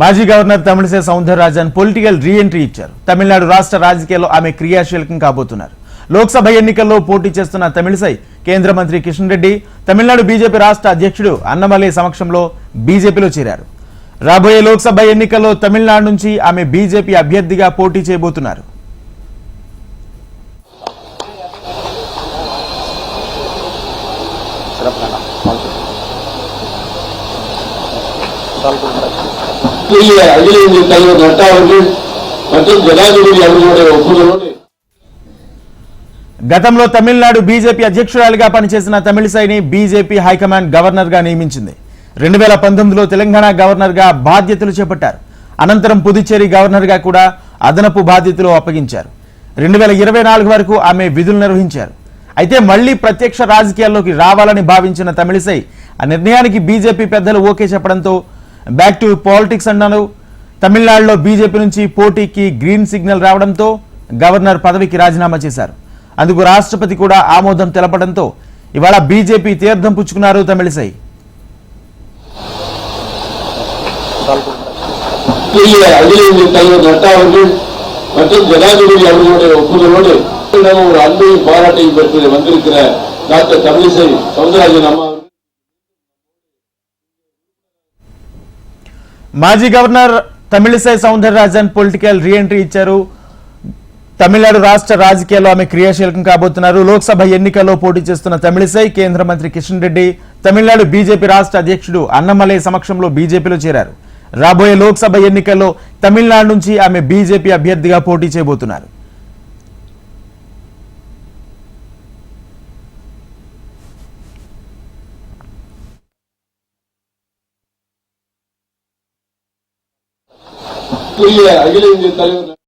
మాజీ governor Tamilisai Soundararajan political re entry ఇచ్చారు. తమిళనాడు రాష్ట్ర రాజకీయాల్లో ఆమె క్రియాశీలకం కాబోతున్నారు. లోక్సభ ఎన్నికల్లో పోటీ చేస్తున్న తమిళిసై కేంద్ర మంత్రి కిషన్ రెడ్డి, తమిళనాడు బీజేపీ రాష్ట్ర అధ్యక్షుడు అన్నమలై సమక్షంలో బీజేపీలో చేరారు. రాబోయే లోక్సభ ఎన్నికల్లో తమిళనాడు నుంచి ఆమె బీజేపీ అభ్యర్థిగా పోటీ చేయబోతున్నారు. அகில இந்திய தலைவர் நட்டா அவர்கள் மற்றும் ஜனாதிபதி அவர்களுடைய ஒப்புதலோடு గతంలో తమిళనాడు బీజేపీ అధ్యక్షురాలిగా పనిచేసిన తమిళిసైని బీజేపీ హైకమాండ్ గవర్నర్ గా నియమించింది. 2019లో తెలంగాణ గవర్నర్ గా బాధ్యతలు చేపట్టారు. అనంతరం పుదుచ్చేరి గవర్నర్ గా కూడా అదనపు బాధ్యతలు అప్పగించారు. 2024 వరకు ఆమె విధులు నిర్వహించారు. అయితే మళ్లీ ప్రత్యక్ష రాజకీయాల్లోకి రావాలని భావించిన తమిళిసై ఆ నిర్ణయానికి బీజేపీ పెద్దలు ఓకే చెప్పడంతో బ్యాక్ టు పాలిటిక్స్ అన్నారు. తమిళనాడులో బీజేపీ నుంచి పోటీకి గ్రీన్ సిగ్నల్ రావడంతో గవర్నర్ పదవికి రాజీనామా చేశారు. అందుకు రాష్ట్రపతి కూడా ఆమోదం తెలపడంతో ఇవాళ బీజేపీ తీర్థం పుచ్చుకున్నారు తమిళిసై. அகில இந்திய தலைவர் நட்டா அவர்கள் மற்றும் ஜனாதிபதி அவர்களுடைய ஒப்புதலோடு ஒரு அன்பையும் பாராட்டையும் பெற்று வந்திருக்கிற டாக்டர் தமிழிசை சவுந்தரராஜன் அம்மா మాజీ governor Tamilisai Soundararajan political re entry ఇచ్చారు. తమిళనాడు రాష్ట్ర రాజకీయాల్లో ఆమె క్రియాశీలకం కాబోతున్నారు. లోక్సభ ఎన్నికల్లో పోటీ చేస్తున్న తమిళిసై కేంద్ర మంత్రి కిషన్ రెడ్డి, తమిళనాడు బీజేపీ రాష్ట్ర అధ్యక్షుడు అన్నమలై సమక్షంలో బీజేపీలో చేరారు. రాబోయే లోక్సభ ఎన్నికల్లో తమిళనాడు నుంచి ఆమె బీజేపీ అభ్యర్థిగా పోటీ చేయబోతున్నారు. அகில இந்திய தலைவர்